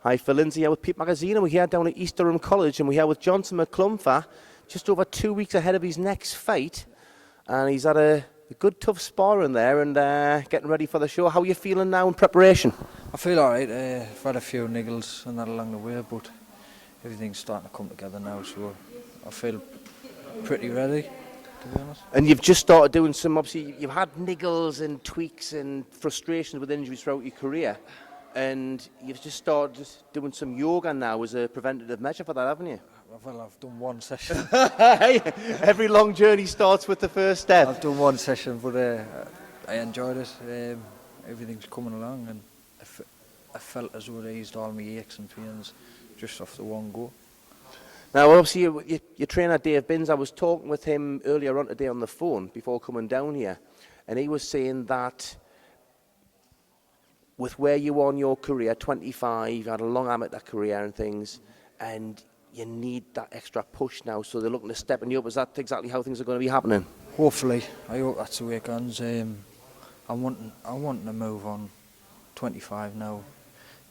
Hi, Phil Lindsay here with PEEP magazine, and we're here down at East Durham College, and we're here with JONSON McCLUMPHA, just over 2 weeks ahead of his next fight, and he's had a good tough sparring there and getting ready for the show. How are you feeling now in preparation? I feel alright. I've had a few niggles and that along the way, but everything's starting to come together now, so I feel pretty ready, to be honest. And you've just started doing some, obviously, you've had niggles and tweaks and frustrations with injuries throughout your career, and you've just started doing some yoga now as a preventative measure for that, haven't you? Well, I've done one session. Every long journey starts with the first step. I've done one session, but I enjoyed it. Everything's coming along, and I felt as though it eased all my aches and pains just off the one go. Now, obviously, your trainer, Dave Binns, I was talking with him earlier on today on the phone before coming down here, and he was saying that with where you are in your career, 25, you had a long amateur career and things, and you need that extra push now, so they're looking to stepping you up. Is that exactly how things are going to be happening? Hopefully, I hope that's the way it goes. I'm wanting to move on. 25 now.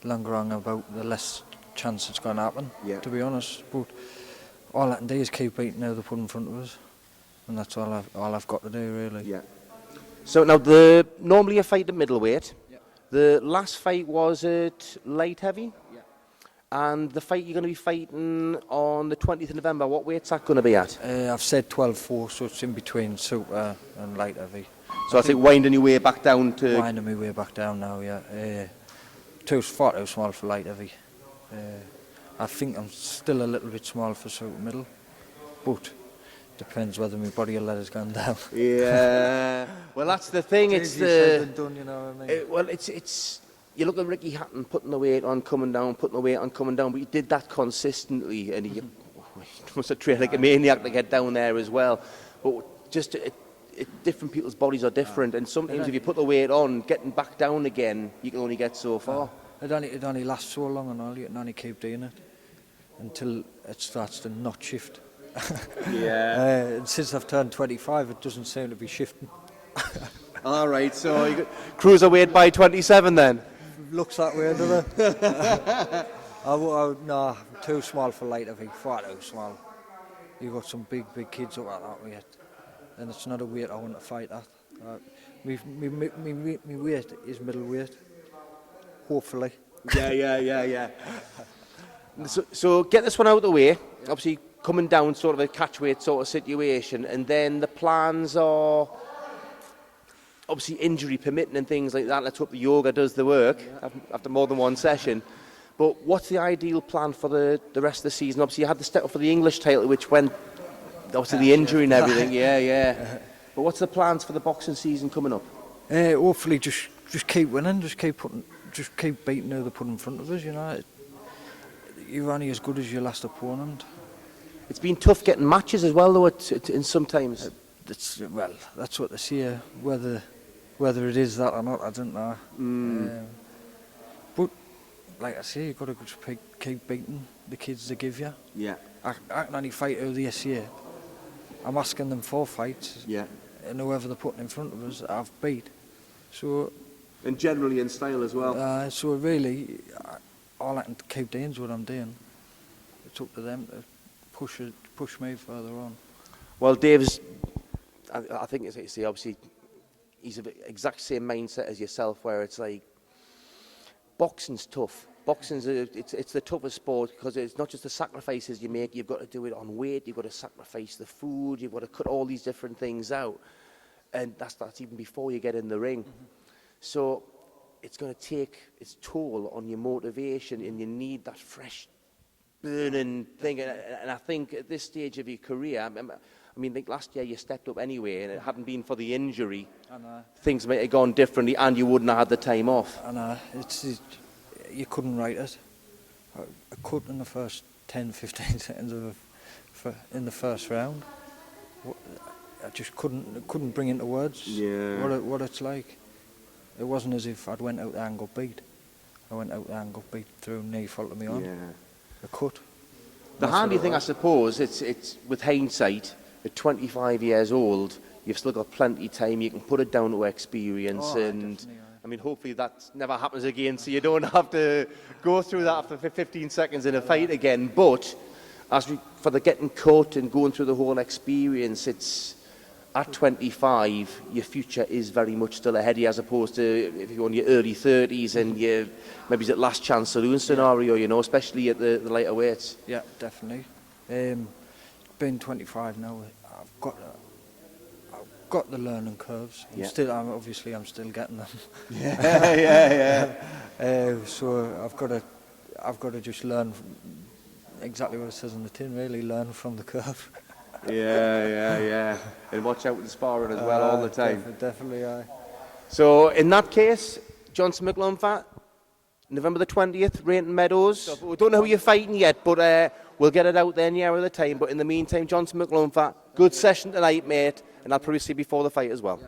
The longer on about, the less chance it's going to happen, to be honest. But all I can do is keep beating now they put in front of us, and that's all I've got to do, really. Yeah. So now, normally you fight at middleweight. Yeah. The last fight was at light heavy. Yeah. And the fight you're going to be fighting on the 20th of November, what weight's that going to be at? I've said 12.4, so it's in between super and light heavy. So I think winding your way back down to... Winding my way back down now, yeah. Far too small for light heavy. I think I'm still a little bit small for super middle, but depends whether my body will let us go down. Yeah. Well, that's the thing. It's the... Done, you know what I mean? Well, it's... You look at Ricky Hatton putting the weight on, coming down, putting the weight on, coming down, but he did that consistently, and he must have trained like a maniac to get down there as well. But just different people's bodies are different, and sometimes if you put the weight on, getting back down again, you can only get so far. It only lasts so long, and all you can only keep doing it until it starts to not shift. Yeah. And since I've turned 25, it doesn't seem to be shifting. All right, so you got cruiserweight by 27 then. Looks that way, doesn't it? No, too small for light heavy, far too small. You've got some big kids up at that weight, and it's not a weight I want to fight at. My weight is middleweight, hopefully. Yeah. So get this one out of the way. Obviously, coming down sort of a catchweight sort of situation, and then the plans are obviously injury permitting and things like that. Let's hope the yoga does the work after more than one session. But what's the ideal plan for the rest of the season? Obviously, you had the step up for the English title, which went obviously the injury and everything. Yeah. But what's the plans for the boxing season coming up? Hopefully, just keep winning, just keep beating who they put in front of us. You know, you're only as good as your last opponent. It's been tough getting matches as well, though. In sometimes. Well, that's what they say. Whether it is that or not, I don't know. But like I say, you've got to just keep beating the kids they give you. Yeah. I can only fight who this year. I'm asking them for fights. Yeah. And whoever they're putting in front of us, I've beat. So. And generally in style as well. So really, all I can keep doing is what I'm doing. It's up to them to push me further on. Well, Dave's, I think it's obviously he's the exact same mindset as yourself, where it's like boxing's tough. Boxing's it's the toughest sport because it's not just the sacrifices you make. You've got to do it on weight. You've got to sacrifice the food. You've got to cut all these different things out, and that's even before you get in the ring. So it's going to take its toll on your motivation, and you need that fresh, burning thing. And I think at this stage of your career, I mean, like last year you stepped up anyway, and it hadn't been for the injury, things might have gone differently, and you wouldn't have had the time off. You couldn't write it. I cut in the first 10-15 seconds in the first round. I just couldn't bring into words what it's like. It wasn't as if I'd went out there and got beat. I went out there and got beat through knee faulted me on. Yeah. A cut. The handy thing, I suppose, it's with hindsight. At 25 years old, you've still got plenty of time. You can put it down to experience, and I mean, hopefully that never happens again, so you don't have to go through that after 15 seconds in a fight again. But for the getting caught and going through the whole experience, it's at 25, your future is very much still ahead of you, as opposed to if you're in your early 30s and you maybe it's at last chance saloon scenario, you know, especially at the lighter weights. Yeah, definitely. Being 25 now, I've got the learning curves. I'm still getting them. So I've got to just learn exactly what it says on the tin. Really, learn from the curve. Yeah. And watch out with the sparring as well all the time. Definitely, aye. So in that case, Johnson McCLUMPHA, November the 20th, Rainton Meadows. So, we don't know who you're fighting yet, but we'll get it out there nearer the time. But in the meantime, Johnson McCLUMPHA, good session tonight, mate. And I'll probably see you before the fight as well.